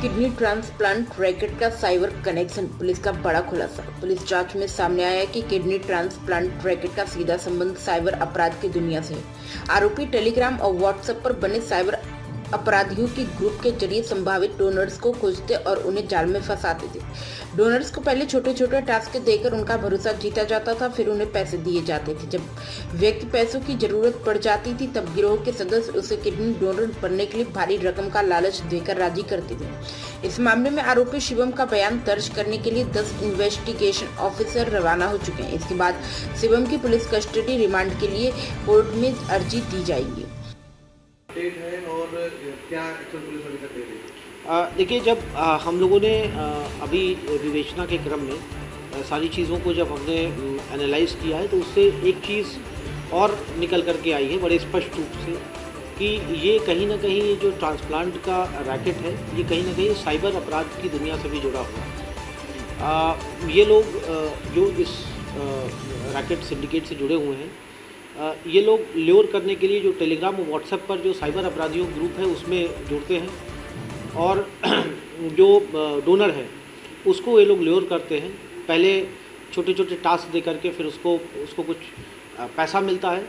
Kidney transplant racket का cyber connection, police का बड़ा खुलासा। पुलिस जांच में सामने आया कि किडनी ट्रांसप्लांट रैकेट का सीधा संबंध साइबर अपराध की दुनिया से है। आरोपी टेलीग्राम और व्हाट्सएप पर बने साइबर अपराधियों के ग्रुप के जरिए संभावित डोनर्स को खोजते और उन्हें जाल में फंसाते थे। डोनर्स को पहले छोटे छोटे टास्क देकर उनका भरोसा जीता जाता था, फिर उन्हें पैसे दिए जाते थे। जब व्यक्ति पैसों की जरूरत पड़ जाती थी तब गिरोह के सदस्य उसे किडनी डोनर बनने के लिए भारी रकम का लालच देकर राजी करते थे। इस मामले में आरोपी शिवम का बयान दर्ज करने के लिए 10 इन्वेस्टिगेशन ऑफिसर रवाना हो चुके हैं। इसके बाद शिवम की पुलिस कस्टडी रिमांड के लिए कोर्ट में अर्जी दी जाएगी। है और क्या एक्शन पुलिस अभी तक ले रही है? देखिए, जब हम लोगों ने अभी विवेचना के क्रम में सारी चीज़ों को जब हमने एनालाइज किया है तो उससे एक चीज़ और निकल कर के आई है बड़े स्पष्ट रूप से कि ये कहीं ना कहीं जो ट्रांसप्लांट का रैकेट है ये कहीं ना कहीं साइबर अपराध की दुनिया से भी जुड़ा हुआ है। ये लोग जो इस रैकेट सिंडिकेट से जुड़े हुए हैं, ये लोग ल्योर करने के लिए जो टेलीग्राम और व्हाट्सएप पर जो साइबर अपराधियों ग्रुप है उसमें जुड़ते हैं और जो डोनर है उसको ये लोग ल्योर करते हैं। पहले छोटे छोटे टास्क दे करके फिर उसको कुछ पैसा मिलता है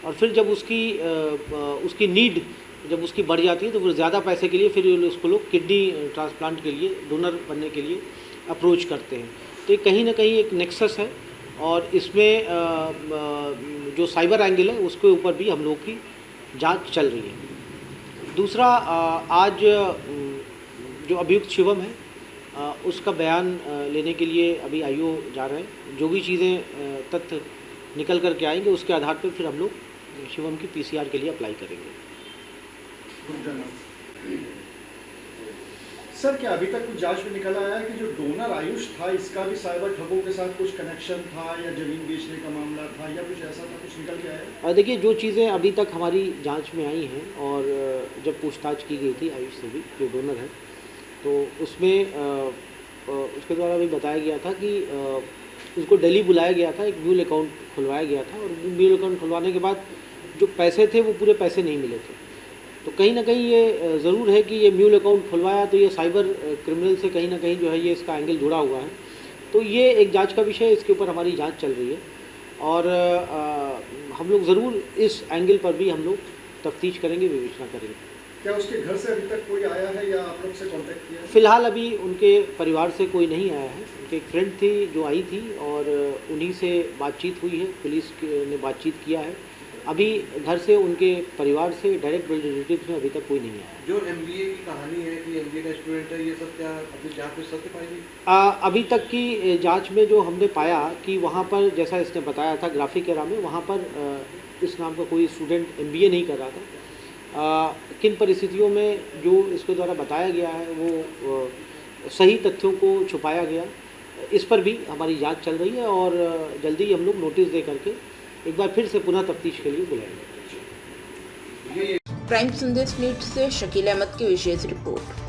और फिर जब उसकी नीड जब उसकी बढ़ जाती है तो फिर ज़्यादा पैसे के लिए फिर उसको लोग किडनी ट्रांसप्लांट के लिए डोनर बनने के लिए अप्रोच करते हैं। तो ये कहीं ना कहीं एक नेक्सस है और इसमें जो साइबर एंगल है उसके ऊपर भी हम लोग की जांच चल रही है। दूसरा, आज जो अभियुक्त शिवम है उसका बयान लेने के लिए अभी आईओ जा रहे हैं। जो भी चीज़ें तथ्य निकल कर के आएंगे उसके आधार पर फिर हम लोग शिवम की पीसीआर के लिए अप्लाई करेंगे। सर, क्या अभी तक कुछ जांच में निकल आया है कि जो डोनर आयुष था इसका भी साइबर ठगों के साथ कुछ कनेक्शन था या जमीन बेचने का मामला था या कुछ ऐसा था, कुछ निकल के आया? देखिए, जो चीज़ें अभी तक हमारी जांच में आई हैं और जब पूछताछ की गई थी आयुष से भी जो डोनर है तो उसमें उसके द्वारा भी बताया गया था कि उसको दिल्ली बुलाया गया था, एक म्यूल अकाउंट खुलवाया गया था और म्यूल अकाउंट खुलवाने के बाद जो पैसे थे वो पूरे पैसे नहीं मिले थे। तो कहीं ना कहीं ये ज़रूर है कि ये म्यूल अकाउंट खुलवाया तो ये साइबर क्रिमिनल से कहीं ना कहीं जो है ये इसका एंगल जुड़ा हुआ है। तो ये एक जांच का विषय है, इसके ऊपर हमारी जांच चल रही है और हम लोग ज़रूर इस एंगल पर भी हम लोग तफ्तीश करेंगे, विवेचना करेंगे। क्या उसके घर से अभी तक कोई आया है या आप लोग से कांटेक्ट किया है? फ़िलहाल अभी उनके परिवार से कोई नहीं आया है। उनके एक फ्रेंड थी जो आई थी और उन्हीं से बातचीत हुई है, पुलिस ने बातचीत किया है। अभी घर से उनके परिवार से डायरेक्ट रिलेटिव्स में अभी तक कोई नहीं आया। जो एमबीए की कहानी है कि एमबीए का स्टूडेंट है, ये सब क्या अभी जांच में सत्य पाई गई? अभी तक की जांच में जो हमने पाया कि वहाँ पर जैसा इसने बताया था ग्राफिक एरा में, वहाँ पर इस नाम का कोई स्टूडेंट एमबीए नहीं कर रहा था। किन परिस्थितियों में जो इसके द्वारा बताया गया है वो सही तथ्यों को छुपाया गया, इस पर भी हमारी जांच चल रही है और जल्दी हम लोग नोटिस दे करके एक बार फिर से पुनः तफ्तीश के लिए बुलाएंगे। क्राइम संदेश न्यूज से शकील अहमद की विशेष रिपोर्ट।